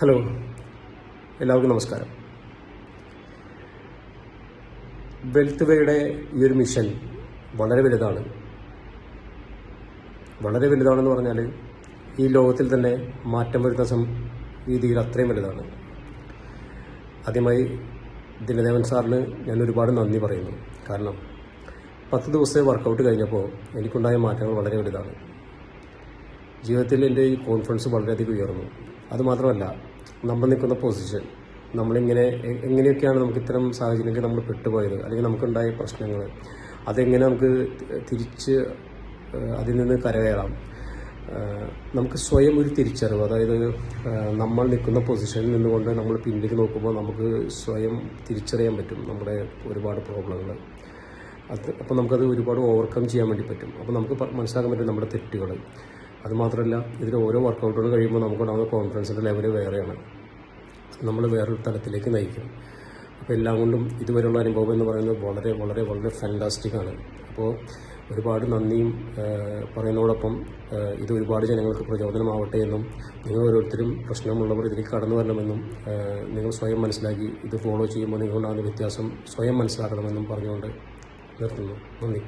Hello, എല്ലാവർക്കും നമസ്കാരം. Wealth വേയുടെ ഈ ഒരു മിഷൻ വളരെ വലുതാണ്. വളരെ വലുതാണെന്ന് പറഞ്ഞാൽ ഈ ലോകത്തിൽ തന്നെ മാറ്റം വരുന്ന രീതിയിൽ അത്രയും വലുതാണ്. ആദ്യമായി ദിനദേവൻ സാറിന് ഞാൻ ഒരുപാട് നന്ദി പറയുന്നു. കാരണം 10 ദിവസത്തെ വർക്കൗട്ട് കഴിഞ്ഞപ്പോൾ എനിക്കുണ്ടായ മാറ്റങ്ങൾ വളരെ വലുതാണ്. ജീവിതത്തിൽ എൻ്റെ ഈ കോൺഫിഡൻസ് വളരെയധികം ഉയർന്നു. അതുമാത്രമല്ല, നമ്മൾ നിൽക്കുന്ന പൊസിഷൻ, എങ്ങനെയൊക്കെയാണ് നമുക്ക് ഇത്തരം സാഹചര്യങ്ങളിൽ നമ്മൾ പെട്ടുപോയത്, അല്ലെങ്കിൽ നമുക്കുണ്ടായ പ്രശ്നങ്ങൾ, അതെങ്ങനെ നമുക്ക് തിരിച്ച് അതിൽ നിന്ന് കരകയറാം. നമുക്ക് സ്വയം ഒരു തിരിച്ചറിവ്, അതായത് നമ്മൾ നിൽക്കുന്ന പൊസിഷനിൽ നിന്നുകൊണ്ട് നമ്മൾ പിന്നിലേക്ക് നോക്കുമ്പോൾ നമുക്ക് സ്വയം തിരിച്ചറിയാൻ പറ്റും നമ്മുടെ ഒരുപാട് പ്രോബ്ലങ്ങൾ. അപ്പോൾ നമുക്കത് ഒരുപാട് ഓവർകം ചെയ്യാൻ വേണ്ടി പറ്റും. അപ്പോൾ നമുക്ക് മനസ്സിലാക്കാൻ പറ്റും നമ്മുടെ തെറ്റുകൾ. അതുമാത്രമല്ല, ഇതിൽ ഓരോ വർക്കൗട്ടുകൾ കഴിയുമ്പോൾ നമുക്കുണ്ടാകുന്ന കോൺഫിഡൻസിൻ്റെ ലെവൽ വേറെയാണ്. നമ്മൾ വേറൊരു തലത്തിലേക്ക് നയിക്കും. അപ്പോൾ എല്ലാം കൊണ്ടും ഇതുവരെയുള്ള അനുഭവം എന്ന് പറയുന്നത് വളരെ വളരെ വളരെ ഫാൻറ്റാസ്റ്റിക്കാണ്. അപ്പോൾ ഒരുപാട് നന്ദിയും പറയുന്നതോടൊപ്പം ഇത് ഒരുപാട് ജനങ്ങൾക്ക് പ്രചോദനമാവട്ടെ എന്നും, നിങ്ങൾ ഓരോരുത്തരും പ്രശ്നമുള്ളവർ ഇതിലേക്ക് കടന്നു വരണമെന്നും, നിങ്ങൾ സ്വയം മനസ്സിലാക്കി ഇത് ഫോളോ ചെയ്യുമ്പോൾ നിങ്ങളുണ്ടാകുന്ന വ്യത്യാസം സ്വയം മനസ്സിലാക്കണമെന്നും പറഞ്ഞുകൊണ്ട് നിർത്തുന്നു. നന്ദി.